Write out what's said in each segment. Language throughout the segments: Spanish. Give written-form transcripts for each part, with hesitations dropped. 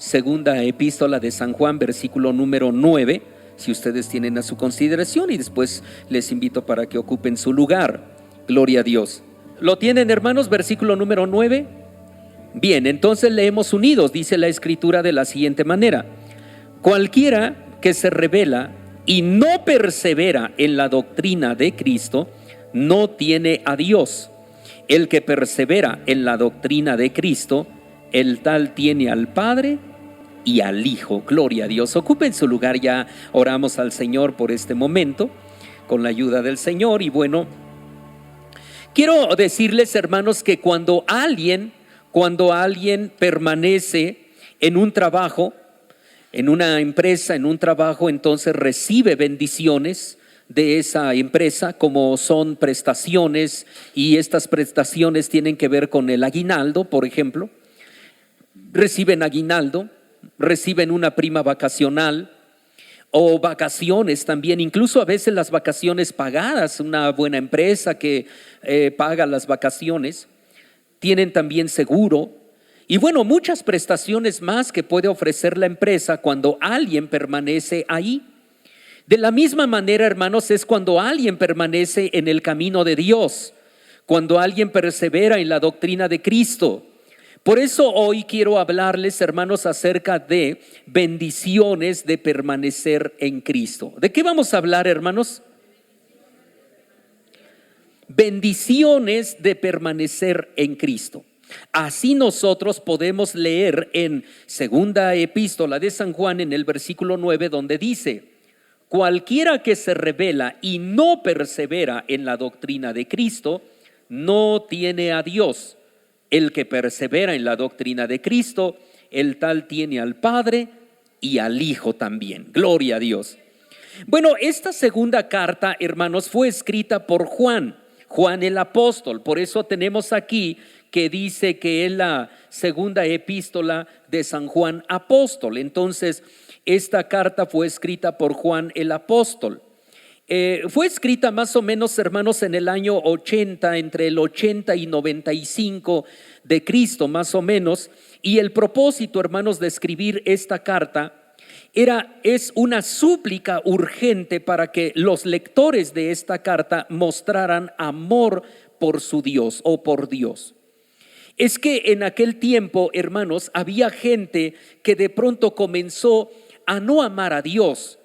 segunda epístola de San Juan, versículo número 9, si ustedes tienen a su consideración, y después les invito para que ocupen su lugar. Gloria a Dios. ¿Lo tienen, hermanos? Versículo número 9. Bien, entonces leemos unidos. Dice la Escritura de la siguiente manera: cualquiera que se rebela y no persevera en la doctrina de Cristo, no tiene a Dios. El que persevera en la doctrina de Cristo, el tal tiene al Padre y al Hijo. Gloria a Dios. Ocupen su lugar. Ya oramos al Señor por este momento con la ayuda del Señor. Y bueno, quiero decirles, hermanos, que cuando alguien permanece en un trabajo, en una empresa, en un trabajo, entonces recibe bendiciones de esa empresa, como son prestaciones, y estas prestaciones tienen que ver con el aguinaldo, por ejemplo. Reciben aguinaldo, reciben una prima vacacional o vacaciones también, incluso a veces las vacaciones pagadas, una buena empresa que paga las vacaciones. Tienen también seguro y bueno, muchas prestaciones más que puede ofrecer la empresa cuando alguien permanece ahí. De la misma manera, hermanos, es cuando alguien permanece en el camino de Dios, cuando alguien persevera en la doctrina de Cristo. Por eso hoy quiero hablarles, hermanos, acerca de bendiciones de permanecer en Cristo. ¿De qué vamos a hablar, hermanos? Bendiciones de permanecer en Cristo. Así nosotros podemos leer en segunda epístola de San Juan, en el versículo 9, donde dice: cualquiera que se rebela y no persevera en la doctrina de Cristo, no tiene a Dios. El que persevera en la doctrina de Cristo, el tal tiene al Padre y al Hijo también. Gloria a Dios. Bueno, esta segunda carta, hermanos, fue escrita por Juan el apóstol. Por eso tenemos aquí que dice que es la segunda epístola de San Juan apóstol. Entonces, esta carta fue escrita por Juan el apóstol. Fue escrita más o menos, hermanos, en el año 80, entre el 80 y 95 de Cristo, más o menos. Y el propósito, hermanos, de escribir esta carta es una súplica urgente para que los lectores de esta carta mostraran amor por su Dios o por Dios. Es que en aquel tiempo, hermanos, había gente que de pronto comenzó a no amar a Dios.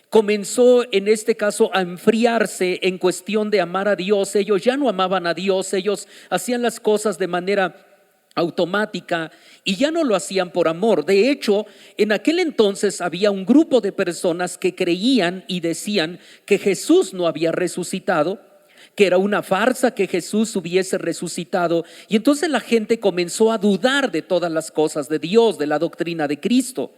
Comenzó en este caso a enfriarse en cuestión de amar a Dios. Ellos ya no amaban a Dios, ellos hacían las cosas de manera automática y ya no lo hacían por amor. De hecho, en aquel entonces había un grupo de personas que creían y decían que Jesús no había resucitado, que era una farsa que Jesús hubiese resucitado. Y entonces la gente comenzó a dudar de todas las cosas de Dios, de la doctrina de Cristo.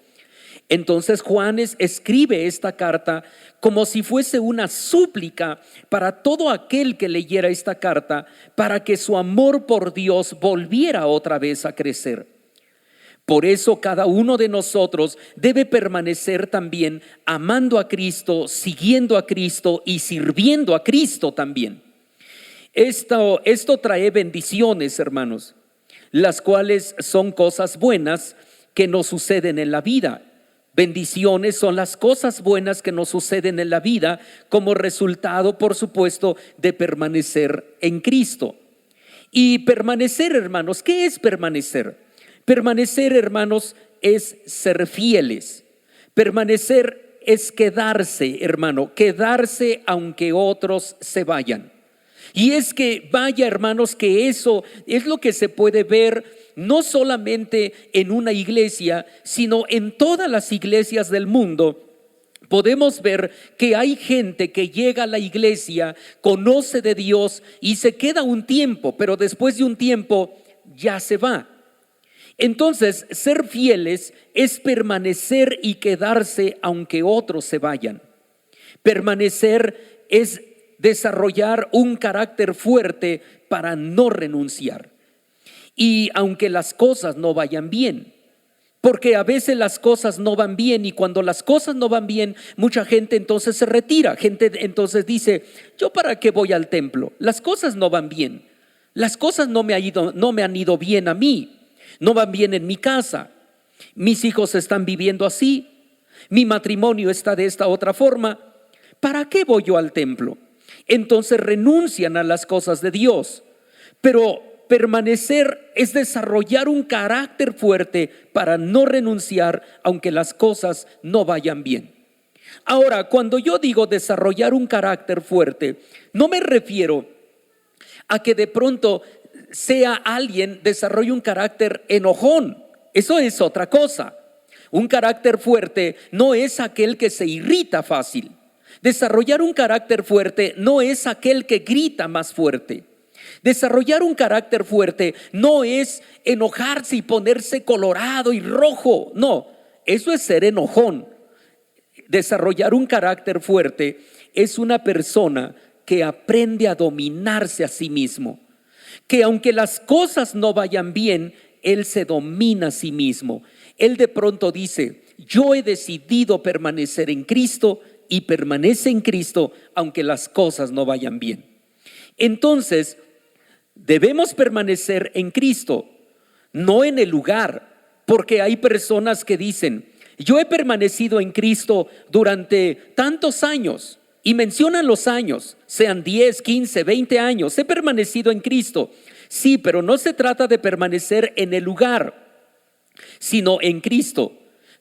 Entonces Juan escribe esta carta como si fuese una súplica para todo aquel que leyera esta carta, para que su amor por Dios volviera otra vez a crecer. Por eso cada uno de nosotros debe permanecer también amando a Cristo, siguiendo a Cristo y sirviendo a Cristo también. Esto trae bendiciones, hermanos, las cuales son cosas buenas que nos suceden en la vida. Bendiciones son las cosas buenas que nos suceden en la vida como resultado, por supuesto, de permanecer en Cristo. Y permanecer, hermanos, ¿qué es permanecer? Permanecer, hermanos, es ser fieles. Permanecer es quedarse, hermano, quedarse aunque otros se vayan. Y es que vaya, hermanos, que eso es lo que se puede ver no solamente en una iglesia, sino en todas las iglesias del mundo. Podemos ver que hay gente que llega a la iglesia, conoce de Dios y se queda un tiempo, pero después de un tiempo ya se va. Entonces, ser fieles es permanecer y quedarse aunque otros se vayan. Permanecer es desarrollar un carácter fuerte para no renunciar. Y aunque las cosas no vayan bien, porque a veces las cosas no van bien, y cuando las cosas no van bien, mucha gente entonces se retira. Gente entonces dice: ¿yo para qué voy al templo? Las cosas no van bien. Las cosas no me han ido bien a mí, no van bien en mi casa. Mis hijos están viviendo así, mi matrimonio está de esta otra forma. ¿Para qué voy yo al templo? Entonces renuncian a las cosas de Dios. Pero permanecer es desarrollar un carácter fuerte para no renunciar aunque las cosas no vayan bien. Ahora, cuando yo digo desarrollar un carácter fuerte, no me refiero a que de pronto sea alguien desarrolle un carácter enojón. Eso es otra cosa. Un carácter fuerte no es aquel que se irrita fácil. Desarrollar un carácter fuerte no es aquel que grita más fuerte. Desarrollar un carácter fuerte no es enojarse y ponerse colorado y rojo. No, eso es ser enojón. Desarrollar un carácter fuerte es una persona que aprende a dominarse a sí mismo. Que aunque las cosas no vayan bien, él se domina a sí mismo. Él de pronto dice: yo he decidido permanecer en Cristo, y permanece en Cristo aunque las cosas no vayan bien. Entonces, debemos permanecer en Cristo, no en el lugar, porque hay personas que dicen: yo he permanecido en Cristo durante tantos años, y mencionan los años, sean 10, 15, 20 años, he permanecido en Cristo. Sí, pero no se trata de permanecer en el lugar, sino en Cristo.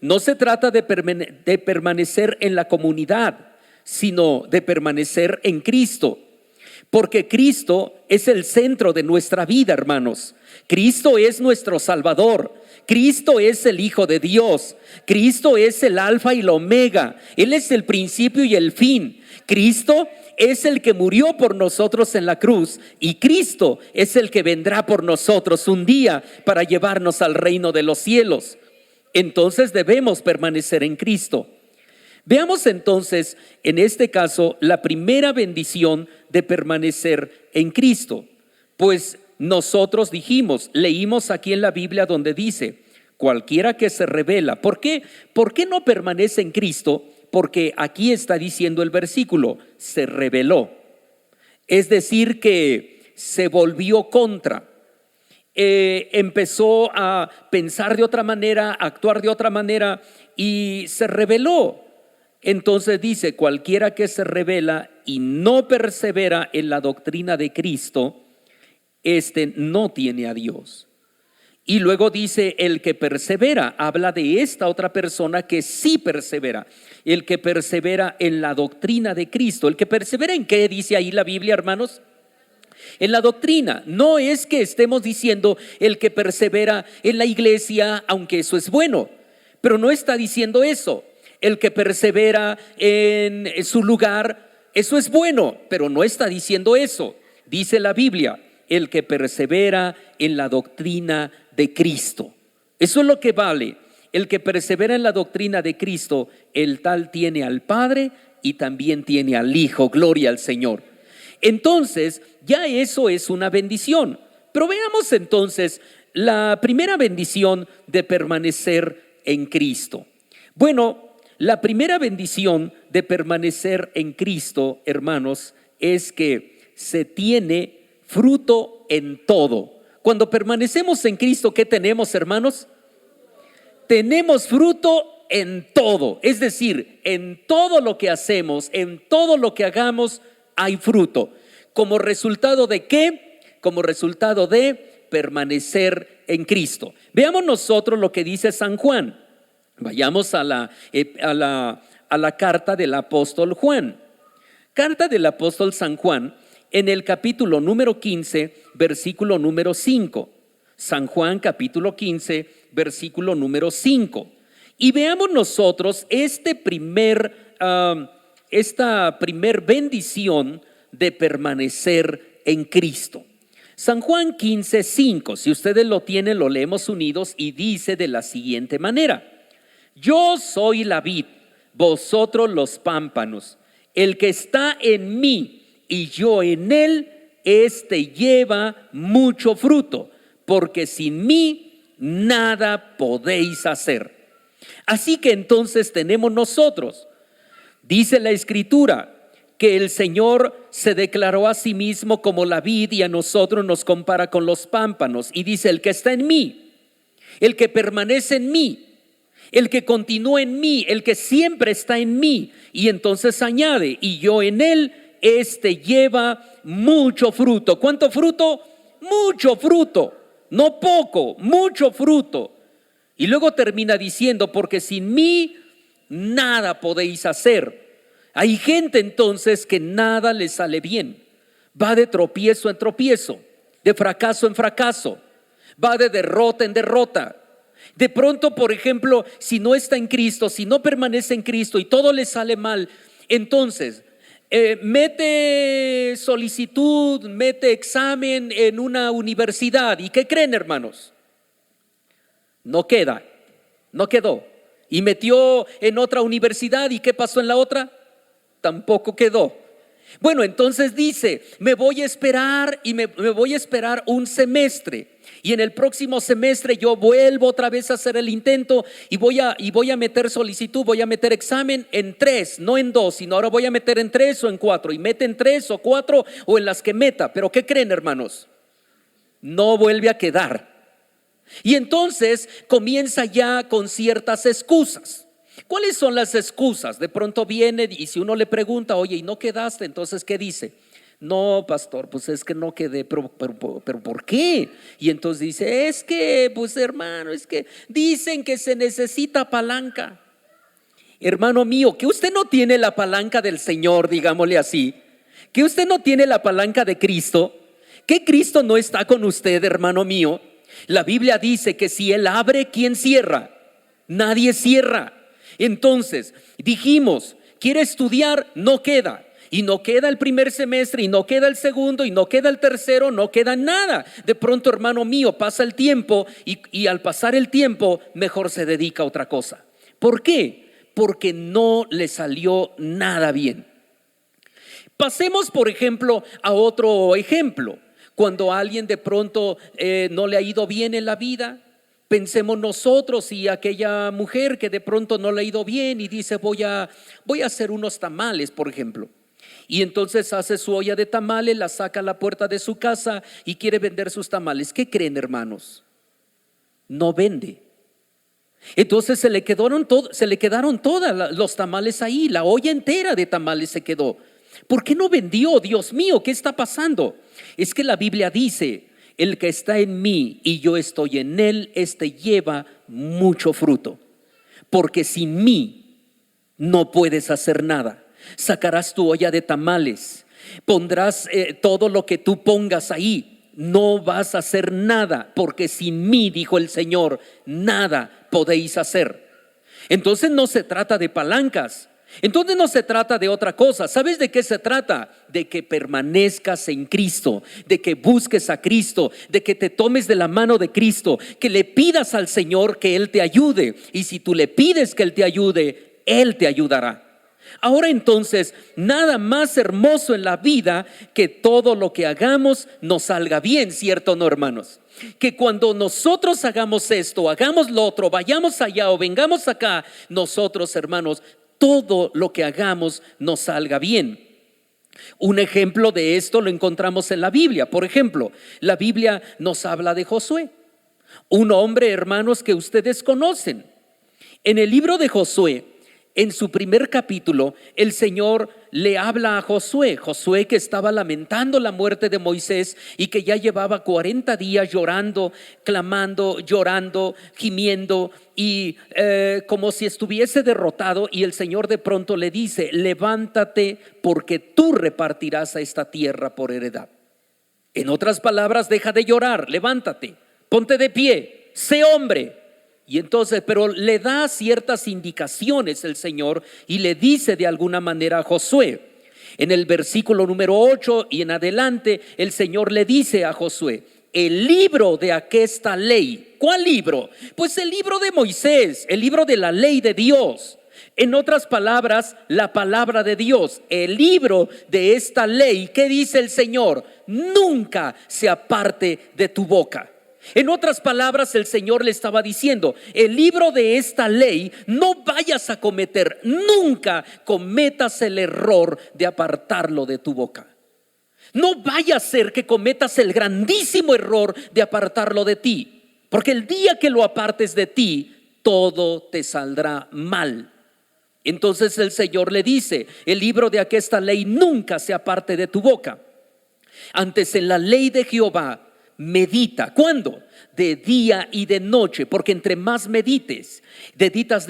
No se trata de permanecer en la comunidad, sino de permanecer en Cristo. Porque Cristo es el centro de nuestra vida, hermanos. Cristo es nuestro Salvador. Cristo es el Hijo de Dios. Cristo es el Alfa y el Omega. Él es el principio y el fin. Cristo es el que murió por nosotros en la cruz, y Cristo es el que vendrá por nosotros un día para llevarnos al reino de los cielos. Entonces debemos permanecer en Cristo. Veamos entonces, en este caso, la primera bendición de permanecer en Cristo. Pues nosotros leímos aquí en la Biblia donde dice: cualquiera que se rebela. ¿Por qué? ¿Por qué no permanece en Cristo? Porque aquí está diciendo el versículo: se rebeló. Es decir, que se volvió contra. Empezó a pensar de otra manera, a actuar de otra manera, y se rebeló. Entonces dice: cualquiera que se rebela y no persevera en la doctrina de Cristo, este no tiene a Dios. Y luego dice: el que persevera, habla de esta otra persona que sí persevera. El que persevera en la doctrina de Cristo. ¿El que persevera en qué dice ahí la Biblia, hermanos? En la doctrina. No es que estemos diciendo el que persevera en la iglesia, aunque eso es bueno, pero no está diciendo eso. El que persevera en su lugar, eso es bueno, pero no está diciendo eso. Dice la Biblia: el que persevera en la doctrina de Cristo. Eso es lo que vale. El que persevera en la doctrina de Cristo, el tal tiene al Padre y también tiene al Hijo. Gloria al Señor. Entonces, ya eso es una bendición. Pero veamos entonces la primera bendición de permanecer en Cristo. Bueno, la primera bendición de permanecer en Cristo, hermanos, es que se tiene fruto en todo. Cuando permanecemos en Cristo, ¿qué tenemos, hermanos? Tenemos fruto en todo. Es decir, en todo lo que hacemos, en todo lo que hagamos, hay fruto. ¿Como resultado de qué? Como resultado de permanecer en Cristo. Veamos nosotros lo que dice San Juan. Vayamos a la carta del apóstol Juan. Carta del apóstol San Juan, en el capítulo número 15, versículo número 5. San Juan capítulo 15, versículo número 5. Y veamos nosotros esta primer bendición de permanecer en Cristo. San Juan 15, 5. Si ustedes lo tienen, lo leemos unidos, y dice de la siguiente manera: yo soy la vid, vosotros los pámpanos. El que está en mí y yo en él, éste lleva mucho fruto, porque sin mí nada podéis hacer. Así que entonces tenemos nosotros, dice la Escritura, que el Señor se declaró a sí mismo como la vid y a nosotros nos compara con los pámpanos. Y dice: el que está en mí, el que permanece en mí, el que continúa en mí, el que siempre está en mí. Y entonces añade, y yo en él, este lleva mucho fruto. ¿Cuánto fruto? Mucho fruto, no poco, mucho fruto. Y luego termina diciendo, porque sin mí nada podéis hacer. Hay gente entonces que nada le sale bien. Va de tropiezo en tropiezo, de fracaso en fracaso, va de derrota en derrota. De pronto, por ejemplo, si no está en Cristo, si no permanece en Cristo y todo le sale mal, entonces mete solicitud, mete examen en una universidad. ¿Y qué creen, hermanos? No queda, no quedó. Y metió en otra universidad. ¿Y qué pasó en la otra? Tampoco quedó. Bueno, entonces dice, me voy a esperar y me voy a esperar un semestre. Y en el próximo semestre yo vuelvo otra vez a hacer el intento y voy a meter solicitud, voy a meter examen en 3, no en 2, sino ahora voy a meter en 3 o en 4. Y mete en 3 o 4 o en las que meta. Pero ¿qué creen, hermanos? No vuelve a quedar. Y entonces comienza ya con ciertas excusas. ¿Cuáles son las excusas? De pronto viene y si uno le pregunta, oye, ¿y no quedaste? Entonces, ¿qué dice? No, pastor, pues es que no quedé, pero ¿por qué? Y entonces dice, es que, pues hermano, es que dicen que se necesita palanca. Hermano mío, que usted no tiene la palanca del Señor, digámosle así, que usted no tiene la palanca de Cristo, que Cristo no está con usted, hermano mío. La Biblia dice que si Él abre, ¿quién cierra? Nadie cierra. Entonces dijimos, quiere estudiar, no queda. Y no queda el primer semestre, y no queda el segundo, y no queda el tercero, no queda nada. De pronto, hermano mío, pasa el tiempo y al pasar el tiempo, mejor se dedica a otra cosa. ¿Por qué? Porque no le salió nada bien. Pasemos, por ejemplo, a otro ejemplo. Cuando a alguien de pronto no le ha ido bien en la vida, pensemos nosotros y aquella mujer que de pronto no le ha ido bien y dice voy a hacer unos tamales, por ejemplo. Y entonces hace su olla de tamales, la saca a la puerta de su casa y quiere vender sus tamales. ¿Qué creen, hermanos? No vende. Entonces se le quedaron todos los tamales ahí, la olla entera de tamales se quedó. ¿Por qué no vendió? Dios mío, ¿qué está pasando? Es que la Biblia dice, el que está en mí y yo estoy en él, este lleva mucho fruto. Porque sin mí no puedes hacer nada. Sacarás tu olla de tamales, pondrás todo lo que tú pongas ahí, no vas a hacer nada, porque sin mí, dijo el Señor, nada podéis hacer. Entonces no se trata de palancas, entonces no se trata de otra cosa. ¿Sabes de qué se trata? De que permanezcas en Cristo, de que busques a Cristo, de que te tomes de la mano de Cristo, que le pidas al Señor que Él te ayude. Y si tú le pides que Él te ayude, Él te ayudará. Ahora entonces, nada más hermoso en la vida que todo lo que hagamos nos salga bien, ¿cierto o no, hermanos? Que cuando nosotros hagamos esto, hagamos lo otro, vayamos allá o vengamos acá, nosotros, hermanos, todo lo que hagamos nos salga bien. Un ejemplo de esto lo encontramos en la Biblia. Por ejemplo, la Biblia nos habla de Josué, un hombre, hermanos, que ustedes conocen. En el libro de Josué, en su primer capítulo, el Señor le habla a Josué que estaba lamentando la muerte de Moisés y que ya llevaba 40 días llorando, clamando, llorando, gimiendo y como si estuviese derrotado. Y el Señor de pronto le dice, levántate porque tú repartirás a esta tierra por heredad. En otras palabras, deja de llorar, levántate, ponte de pie, sé hombre. Y entonces, pero le da ciertas indicaciones el Señor y le dice de alguna manera a Josué. En el versículo número 8 y en adelante, el Señor le dice a Josué, el libro de aquesta ley. ¿Cuál libro? Pues el libro de Moisés, el libro de la ley de Dios. En otras palabras, la palabra de Dios, el libro de esta ley. ¿Qué dice el Señor? Nunca se aparte de tu boca. En otras palabras, el Señor le estaba diciendo, el libro de esta ley no vayas a cometer, nunca cometas el error de apartarlo de tu boca. No vaya a ser que cometas el grandísimo error de apartarlo de ti, porque el día que lo apartes de ti, todo te saldrá mal. Entonces el Señor le dice: el libro de aquesta ley nunca se aparte de tu boca. Antes en la ley de Jehová medita. ¿Cuándo? De día y de noche, porque entre más medites, meditas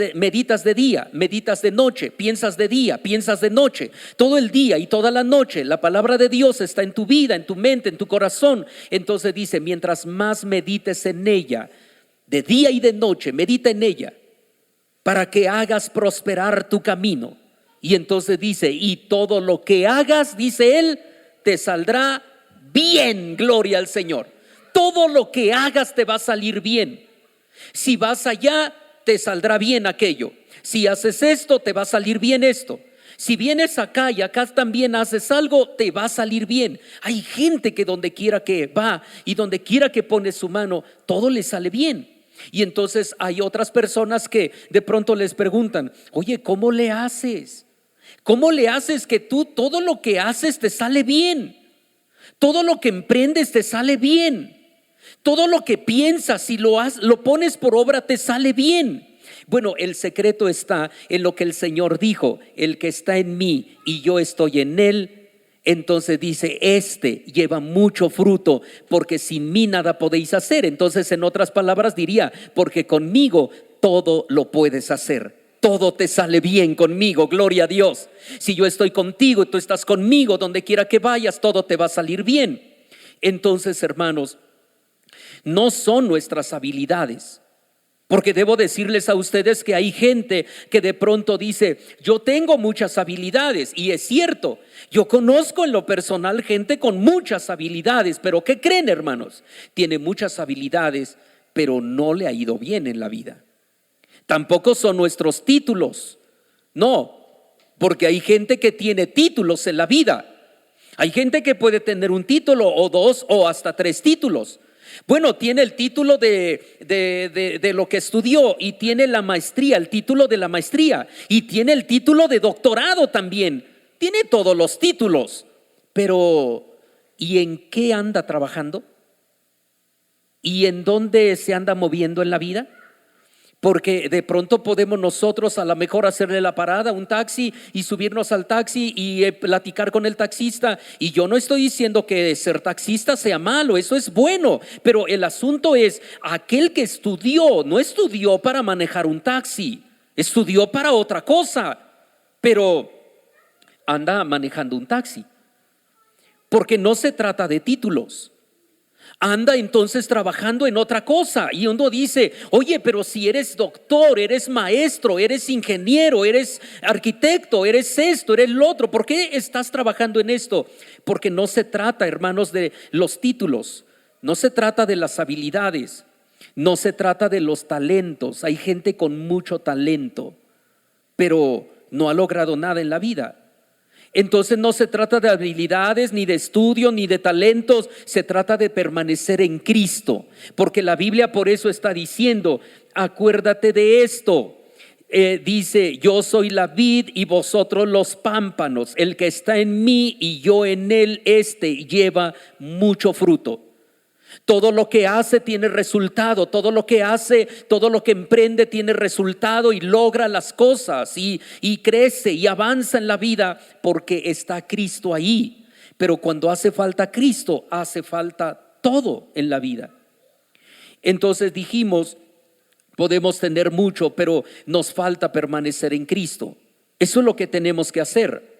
de día, meditas de noche, piensas de día, piensas de noche, todo el día y toda la noche la palabra de Dios está en tu vida, en tu mente, en tu corazón. Entonces dice: mientras más medites en ella, de día y de noche, medita en ella, para que hagas prosperar tu camino. Y entonces dice: y todo lo que hagas, dice él, te saldrá bien. Gloria al Señor. Todo lo que hagas te va a salir bien. Si vas allá, te saldrá bien aquello. Si haces esto, te va a salir bien esto. Si vienes acá y acá también haces algo, te va a salir bien. Hay gente que donde quiera que va y donde quiera que pone su mano, todo le sale bien. Y entonces hay otras personas que de pronto les preguntan: oye, ¿cómo le haces? ¿Cómo le haces que tú todo lo que haces te sale bien? Todo lo que emprendes te sale bien. Todo lo que piensas, si lo pones por obra, te sale bien. Bueno, el secreto está en lo que el Señor dijo: el que está en mí y yo estoy en él. Entonces dice: este lleva mucho fruto, porque sin mí nada podéis hacer. Entonces, en otras palabras diría: porque conmigo todo lo puedes hacer. Todo te sale bien conmigo, gloria a Dios. Si yo estoy contigo y tú estás conmigo, donde quiera que vayas, todo te va a salir bien. Entonces, hermanos, no son nuestras habilidades, porque debo decirles a ustedes que hay gente que de pronto dice: yo tengo muchas habilidades. Y es cierto, yo conozco en lo personal gente con muchas habilidades, pero ¿qué creen, hermanos? Tiene muchas habilidades, pero no le ha ido bien en la vida. Tampoco son nuestros títulos, no, porque hay gente que tiene títulos en la vida. Hay gente que puede tener un título o dos o hasta 3 títulos. Bueno, tiene el título de lo que estudió, y tiene la maestría, el título de la maestría, y tiene el título de doctorado también. Tiene todos los títulos, pero ¿y en qué anda trabajando? ¿Y en dónde se anda moviendo en la vida? Porque de pronto podemos nosotros a lo mejor hacerle la parada a un taxi y subirnos al taxi y platicar con el taxista. Y yo no estoy diciendo que ser taxista sea malo, eso es bueno. Pero el asunto es: aquel que estudió, no estudió para manejar un taxi, estudió para otra cosa, pero anda manejando un taxi. Porque no se trata de títulos. Anda entonces trabajando en otra cosa. Y uno dice: oye, pero si eres doctor, eres maestro, eres ingeniero, eres arquitecto, eres esto, eres lo otro, ¿por qué estás trabajando en esto? Porque no se trata, hermanos, de los títulos, no se trata de las habilidades, no se trata de los talentos. Hay gente con mucho talento, pero no ha logrado nada en la vida. Entonces no se trata de habilidades, ni de estudio, ni de talentos. Se trata de permanecer en Cristo, porque la Biblia por eso está diciendo: acuérdate de esto. Dice: yo soy la vid y vosotros los pámpanos. El que está en mí y yo en él, este lleva mucho fruto. Todo lo que hace tiene resultado, todo lo que hace, todo lo que emprende tiene resultado, y logra las cosas y crece y avanza en la vida, porque está Cristo ahí. Pero cuando hace falta Cristo, hace falta todo en la vida. Entonces dijimos: podemos tener mucho, pero nos falta permanecer en Cristo. Eso es lo que tenemos que hacer.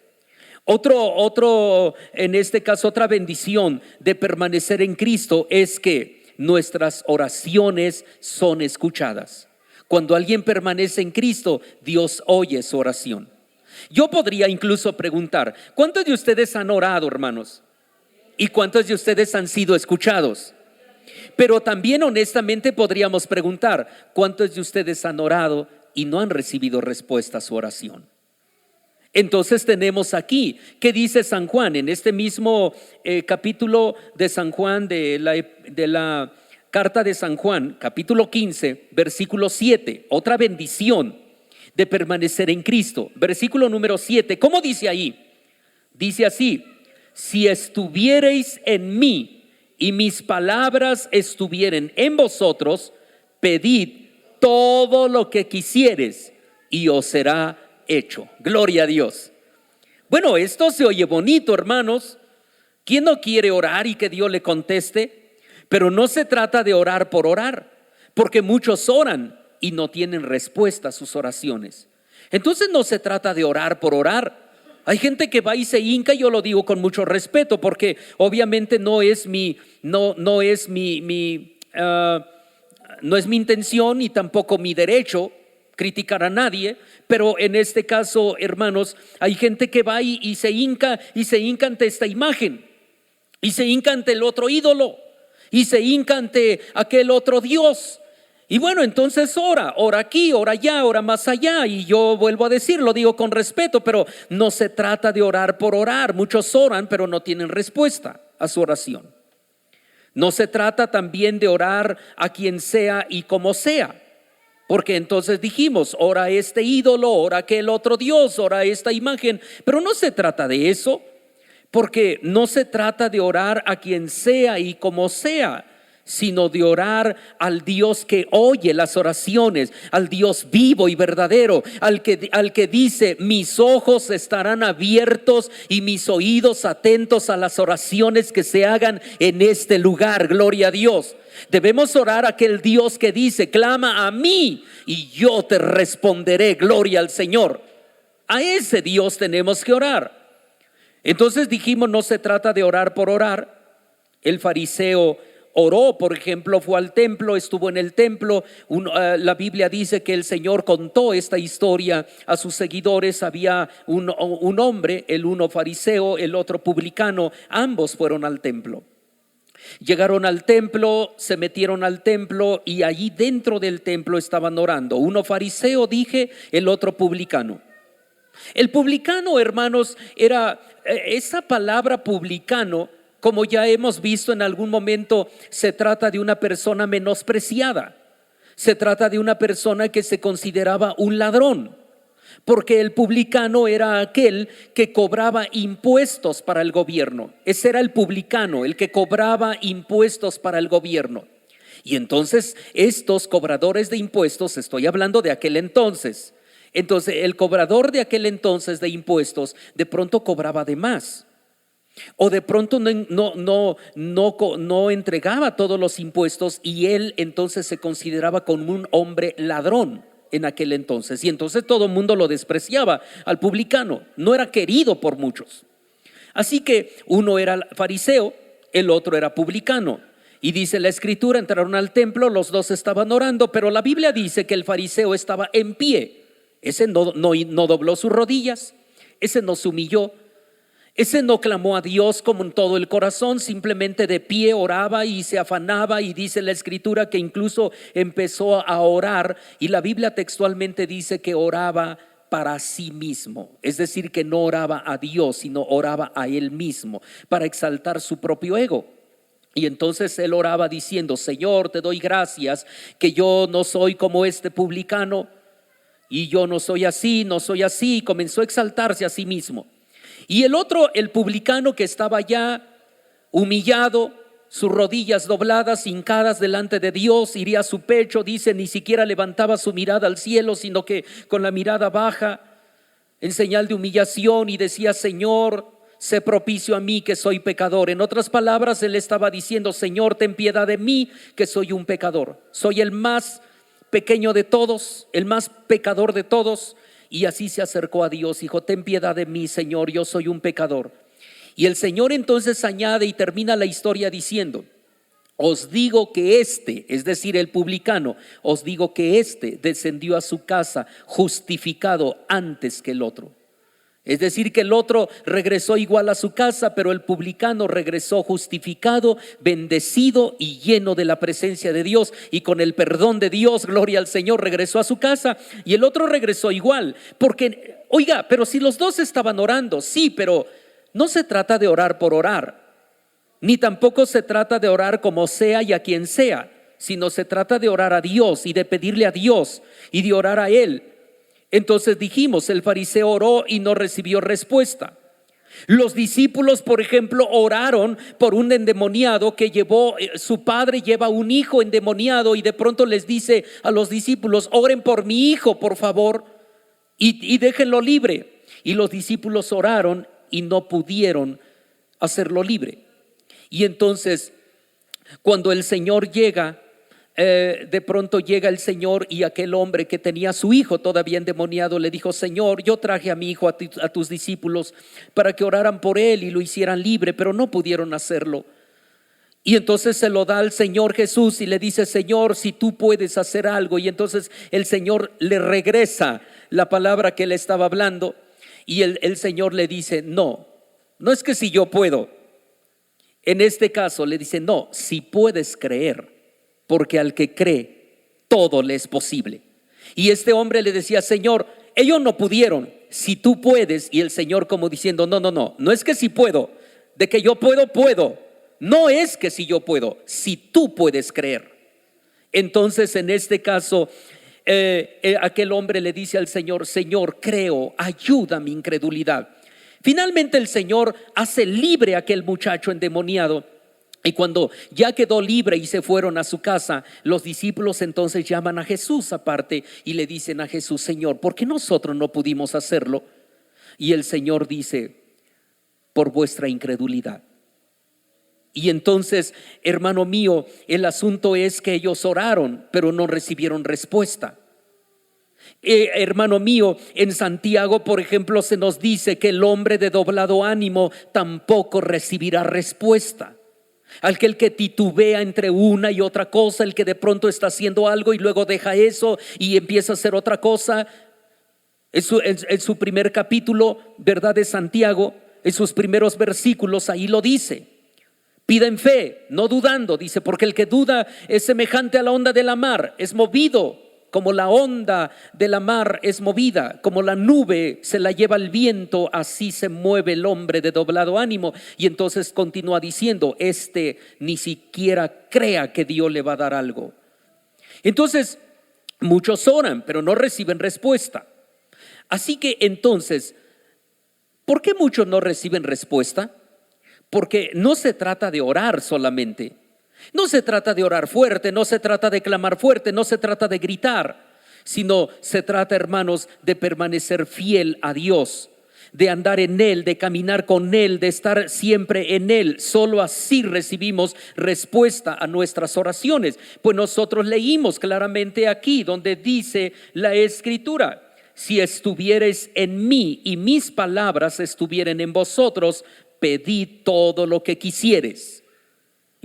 En este caso, otra bendición de permanecer en Cristo es que nuestras oraciones son escuchadas. Cuando alguien permanece en Cristo, Dios oye su oración. Yo podría incluso preguntar: ¿cuántos de ustedes han orado, hermanos? ¿Y cuántos de ustedes han sido escuchados? Pero también honestamente podríamos preguntar: ¿cuántos de ustedes han orado y no han recibido respuesta a su oración? Entonces tenemos aquí, ¿qué dice San Juan? En este mismo capítulo de San Juan, de la carta de San Juan, capítulo 15, versículo 7, otra bendición de permanecer en Cristo. Versículo número 7, ¿cómo dice ahí? Dice así: si estuviereis en mí y mis palabras estuvieren en vosotros, pedid todo lo que quisieres y os será hecho. Gloria a Dios. Bueno, esto se oye bonito, hermanos. ¿Quién no quiere orar y que Dios le conteste? Pero no se trata de orar por orar, porque muchos oran y no tienen respuesta a sus oraciones. Entonces no se trata de orar por orar. Hay gente que va y se hinca, y yo lo digo con mucho respeto, porque obviamente no es mi intención y tampoco mi derecho criticar a nadie, pero en este caso, hermanos, hay gente que va y se hinca ante esta imagen, y se hinca ante el otro ídolo, y se hinca ante aquel otro Dios. Y bueno, entonces ora aquí, ora allá, ora más allá. Y yo vuelvo a decir, lo digo con respeto, pero no se trata de orar por orar. Muchos oran, pero no tienen respuesta a su oración. No se trata también de orar a quien sea y como sea, porque entonces dijimos, ora a este ídolo, ora a aquel otro Dios, ora a esta imagen. Pero no se trata de eso, porque no se trata de orar a quien sea y como sea, sino de orar al Dios que oye las oraciones, al Dios vivo y verdadero, al que dice: mis ojos estarán abiertos y mis oídos atentos a las oraciones que se hagan en este lugar. Gloria a Dios. Debemos orar a aquel Dios que dice: clama a mí y yo te responderé. Gloria al Señor. A ese Dios tenemos que orar. Entonces dijimos, no se trata de orar por orar. El fariseo oró, por ejemplo, fue al templo, estuvo en el templo. La Biblia dice que el Señor contó esta historia a sus seguidores. Había un hombre, el uno fariseo, el otro publicano. Ambos fueron al templo. Llegaron al templo, se metieron al templo, y allí dentro del templo estaban orando. Uno fariseo, dije, el otro publicano. El publicano, hermanos, era esa palabra publicano. Como ya hemos visto en algún momento, se trata de una persona menospreciada. Se trata de una persona que se consideraba un ladrón, porque el publicano era aquel que cobraba impuestos para el gobierno. Ese era el publicano, el que cobraba impuestos para el gobierno. Y entonces estos cobradores de impuestos, estoy hablando de aquel entonces, el cobrador de aquel entonces de impuestos de pronto cobraba de más. O de pronto no entregaba todos los impuestos, y él entonces se consideraba como un hombre ladrón en aquel entonces. Y entonces todo el mundo lo despreciaba al publicano. No era querido por muchos. Así que uno era fariseo, el otro era publicano. Y dice la escritura, entraron al templo, los dos estaban orando, pero la Biblia dice que el fariseo estaba en pie. Ese no dobló sus rodillas, ese no se humilló, ese no clamó a Dios como en todo el corazón, simplemente de pie oraba y se afanaba. Y dice la escritura que incluso empezó a orar, y la Biblia textualmente dice que oraba para sí mismo. Es decir, que no oraba a Dios, sino oraba a él mismo para exaltar su propio ego. Y entonces él oraba diciendo: Señor, te doy gracias que yo no soy como este publicano, y yo no soy así, no soy así. Comenzó a exaltarse a sí mismo. Y el otro, el publicano, que estaba ya humillado, sus rodillas dobladas, hincadas delante de Dios, iría a su pecho, dice, ni siquiera levantaba su mirada al cielo, sino que con la mirada baja, en señal de humillación, y decía: Señor, sé propicio a mí, que soy pecador. En otras palabras, él estaba diciendo: Señor, ten piedad de mí, que soy un pecador. Soy el más pequeño de todos, el más pecador de todos. Y así se acercó a Dios, dijo: ten piedad de mí, Señor, yo soy un pecador. Y el Señor entonces añade y termina la historia diciendo: os digo que este, es decir, el publicano, os digo que este descendió a su casa justificado antes que el otro. Es decir, que el otro regresó igual a su casa, pero el publicano regresó justificado, bendecido y lleno de la presencia de Dios, y con el perdón de Dios, gloria al Señor, regresó a su casa. Y el otro regresó igual, porque, oiga, pero si los dos estaban orando, sí, pero no se trata de orar por orar, ni tampoco se trata de orar como sea y a quien sea, sino se trata de orar a Dios y de pedirle a Dios y de orar a Él. Entonces dijimos, el fariseo oró y no recibió respuesta. Los discípulos, por ejemplo, oraron por un endemoniado que su padre lleva un hijo endemoniado y de pronto les dice a los discípulos: oren por mi hijo, por favor, y déjenlo libre. Y los discípulos oraron y no pudieron hacerlo libre. Y entonces, cuando el Señor llega, de pronto llega el Señor, y aquel hombre que tenía a su hijo todavía endemoniado le dijo: Señor, yo traje a mi hijo a tus discípulos para que oraran por él y lo hicieran libre, pero no pudieron hacerlo. Y entonces se lo da al Señor Jesús y le dice: Señor, si tú puedes hacer algo. Y entonces el Señor le regresa la palabra que le estaba hablando, y el Señor le dice: no es que si yo puedo. En este caso le dice: no, si puedes creer, porque al que cree todo le es posible. Y este hombre le decía: Señor, ellos no pudieron, si tú puedes. Y el Señor como diciendo: no es que si puedo, de que yo puedo. No es que si yo puedo, si tú puedes creer. Entonces en este caso aquel hombre le dice al Señor: Señor, creo, ayuda mi incredulidad. Finalmente el Señor hace libre a aquel muchacho endemoniado. Y cuando ya quedó libre y se fueron a su casa, los discípulos entonces llaman a Jesús aparte y le dicen a Jesús: Señor, ¿por qué nosotros no pudimos hacerlo? Y el Señor dice: por vuestra incredulidad. Y entonces, hermano mío, el asunto es que ellos oraron, pero no recibieron respuesta. Hermano mío, en Santiago, por ejemplo, se nos dice que el hombre de doblado ánimo tampoco recibirá respuesta. Aquel que titubea entre una y otra cosa, el que de pronto está haciendo algo y luego deja eso y empieza a hacer otra cosa. En su primer capítulo, ¿verdad?, de Santiago, en sus primeros versículos, ahí lo dice: pida en fe, no dudando. Dice: porque el que duda es semejante a la onda de la mar, es movido como la onda de la mar es movida, como la nube se la lleva el viento, así se mueve el hombre de doblado ánimo. Y entonces continúa diciendo: ni siquiera crea que Dios le va a dar algo. Entonces muchos oran, pero no reciben respuesta. Así que entonces, ¿por qué muchos no reciben respuesta? Porque no se trata de orar solamente. No se trata de orar fuerte, no se trata de clamar fuerte, no se trata de gritar, sino se trata, hermanos, de permanecer fiel a Dios, de andar en Él, de caminar con Él, de estar siempre en Él. Solo así recibimos respuesta a nuestras oraciones. Pues nosotros leímos claramente aquí donde dice la Escritura: si estuviereis en mí y mis palabras estuvieren en vosotros, pedid todo lo que quisieres.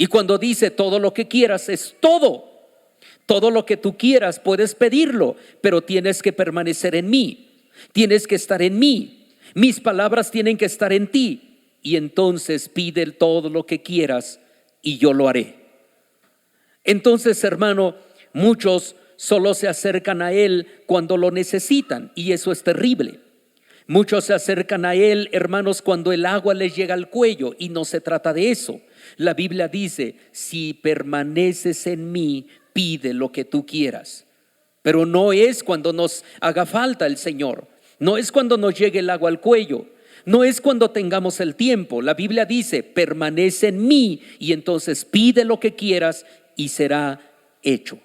Y cuando dice todo lo que quieras, es todo lo que tú quieras puedes pedirlo, pero tienes que permanecer en mí, tienes que estar en mí, mis palabras tienen que estar en ti, y entonces pide todo lo que quieras y yo lo haré. Entonces, hermano, muchos solo se acercan a Él cuando lo necesitan, y eso es terrible. Muchos se acercan a Él, hermanos, cuando el agua les llega al cuello, y no se trata de eso. La Biblia dice: si permaneces en mí, pide lo que tú quieras. Pero no es cuando nos haga falta el Señor, no es cuando nos llegue el agua al cuello, no es cuando tengamos el tiempo. La Biblia dice: permanece en mí, y entonces pide lo que quieras y será hecho.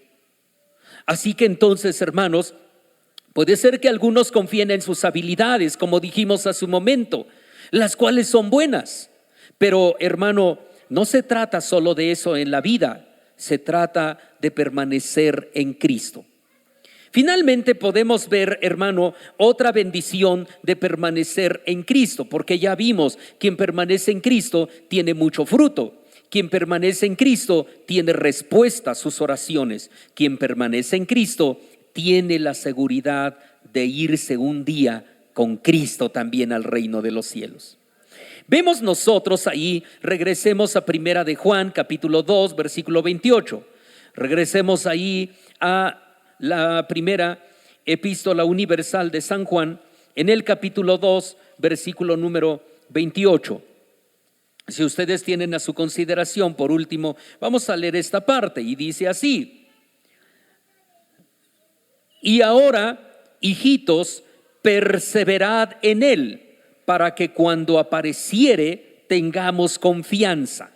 Así que entonces, hermanos, puede ser que algunos confíen en sus habilidades, como dijimos hace un momento, las cuales son buenas. Pero, hermano, no se trata solo de eso en la vida, se trata de permanecer en Cristo. Finalmente podemos ver, hermano, otra bendición de permanecer en Cristo, porque ya vimos: quien permanece en Cristo tiene mucho fruto. Quien permanece en Cristo tiene respuesta a sus oraciones. Quien permanece en Cristo tiene la seguridad de irse un día con Cristo también al reino de los cielos. Vemos nosotros ahí, regresemos a Primera de Juan, capítulo 2, versículo 28. Regresemos ahí a la primera epístola universal de San Juan, en el capítulo 2, versículo número 28. Si ustedes tienen a su consideración, por último, vamos a leer esta parte, y dice así: y ahora, hijitos, perseverad en Él, para que cuando apareciere tengamos confianza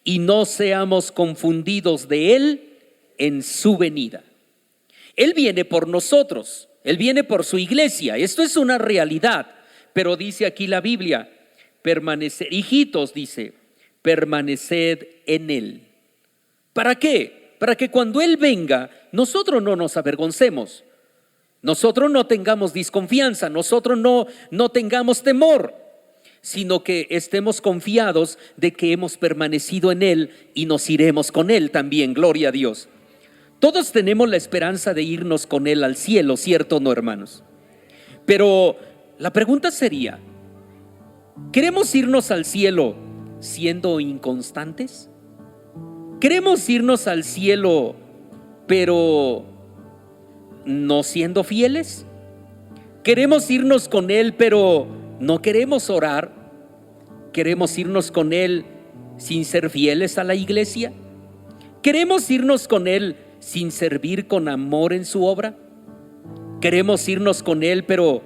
y no seamos confundidos de Él en su venida. Él viene por nosotros, Él viene por su iglesia. Esto es una realidad, pero dice aquí la Biblia, permaneced, hijitos, dice, permaneced en Él. ¿Para qué? Para que cuando Él venga, nosotros no nos avergoncemos, nosotros no tengamos desconfianza, nosotros no tengamos temor, sino que estemos confiados de que hemos permanecido en Él y nos iremos con Él también, gloria a Dios. Todos tenemos la esperanza de irnos con Él al cielo, ¿cierto o no, hermanos? Pero la pregunta sería, ¿queremos irnos al cielo siendo inconstantes? ¿Queremos irnos al cielo pero no siendo fieles? ¿Queremos irnos con Él pero no queremos orar? ¿Queremos irnos con Él sin ser fieles a la iglesia? ¿Queremos irnos con Él sin servir con amor en su obra? ¿Queremos irnos con Él pero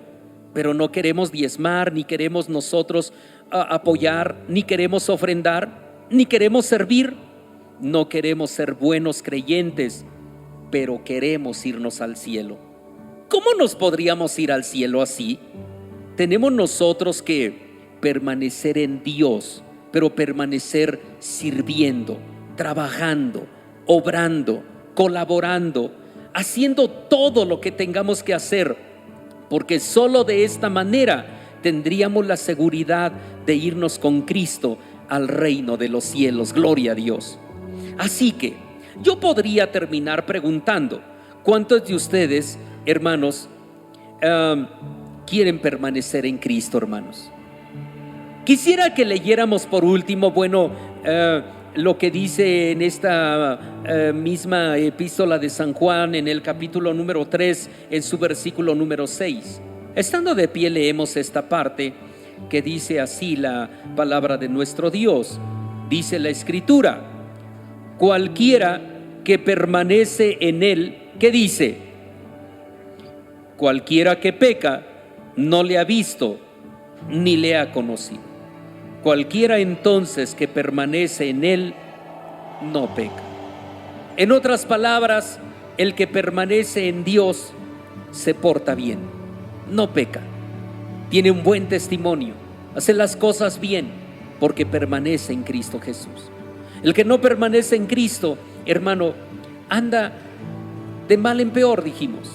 no queremos diezmar, ni queremos nosotros apoyar, ni queremos ofrendar, ni queremos servir? No queremos ser buenos creyentes, pero queremos irnos al cielo. ¿Cómo nos podríamos ir al cielo así? Tenemos nosotros que permanecer en Dios, pero permanecer sirviendo, trabajando, obrando, colaborando, haciendo todo lo que tengamos que hacer, porque solo de esta manera tendríamos la seguridad de irnos con Cristo al reino de los cielos, gloria a Dios. Así que yo podría terminar preguntando, ¿cuántos de ustedes, hermanos, quieren permanecer en Cristo, hermanos? Quisiera que leyéramos por último, lo que dice en esta misma epístola de San Juan, en el capítulo número 3, en su versículo número 6. Estando de pie leemos esta parte que dice así la palabra de nuestro Dios. Dice la Escritura: cualquiera que permanece en Él, ¿qué dice? Cualquiera que peca no le ha visto ni le ha conocido. Cualquiera entonces que permanece en Él no peca. En otras palabras, el que permanece en Dios se porta bien, no peca, tiene un buen testimonio, hace las cosas bien porque permanece en Cristo Jesús. El que no permanece en Cristo, hermano, anda de mal en peor, dijimos.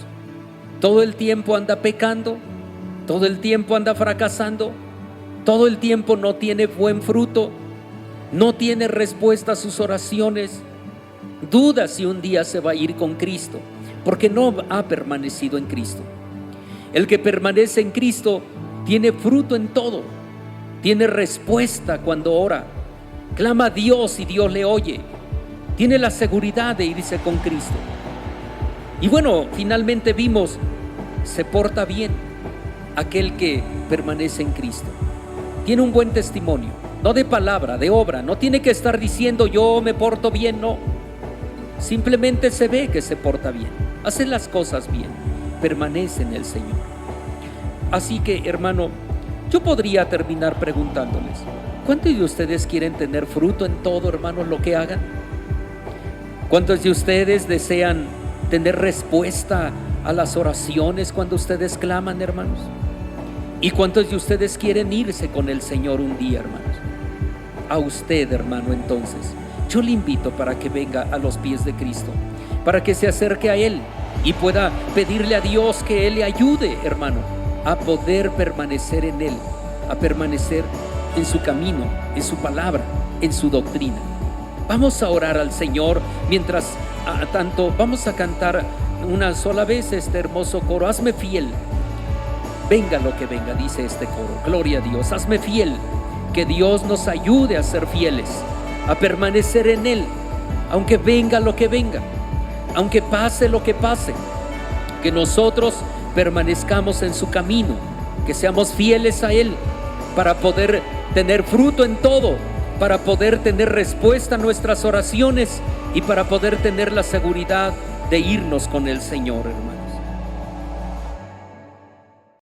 Todo el tiempo anda pecando, todo el tiempo anda fracasando, todo el tiempo no tiene buen fruto, no tiene respuesta a sus oraciones. Duda si un día se va a ir con Cristo, porque no ha permanecido en Cristo. El que permanece en Cristo tiene fruto en todo, tiene respuesta cuando ora, clama a Dios y Dios le oye, tiene la seguridad de irse con Cristo. Y bueno, finalmente vimos, se porta bien aquel que permanece en Cristo. Tiene un buen testimonio, no de palabra, de obra. No tiene que estar diciendo yo me porto bien, no. Simplemente se ve que se porta bien, hace las cosas bien, permanece en el Señor. Así que, hermano, yo podría terminar preguntándoles, ¿cuántos de ustedes quieren tener fruto en todo, hermanos, lo que hagan? ¿Cuántos de ustedes desean tener respuesta a las oraciones cuando ustedes claman, hermanos? ¿Y cuántos de ustedes quieren irse con el Señor un día, hermanos? A usted, hermano, entonces, yo le invito para que venga a los pies de Cristo, para que se acerque a Él y pueda pedirle a Dios que Él le ayude, hermano, a poder permanecer en Él, a permanecer en su camino, en su palabra, en su doctrina. Vamos a orar al Señor mientras tanto vamos a cantar una sola vez este hermoso coro. Hazme fiel, venga lo que venga, dice este coro. Gloria a Dios, hazme fiel. Que Dios nos ayude a ser fieles, a permanecer en Él, aunque venga lo que venga, aunque pase lo que pase. Que nosotros permanezcamos en su camino, que seamos fieles a Él para poder tener fruto en todo, para poder tener respuesta a nuestras oraciones y para poder tener la seguridad de irnos con el Señor, hermano.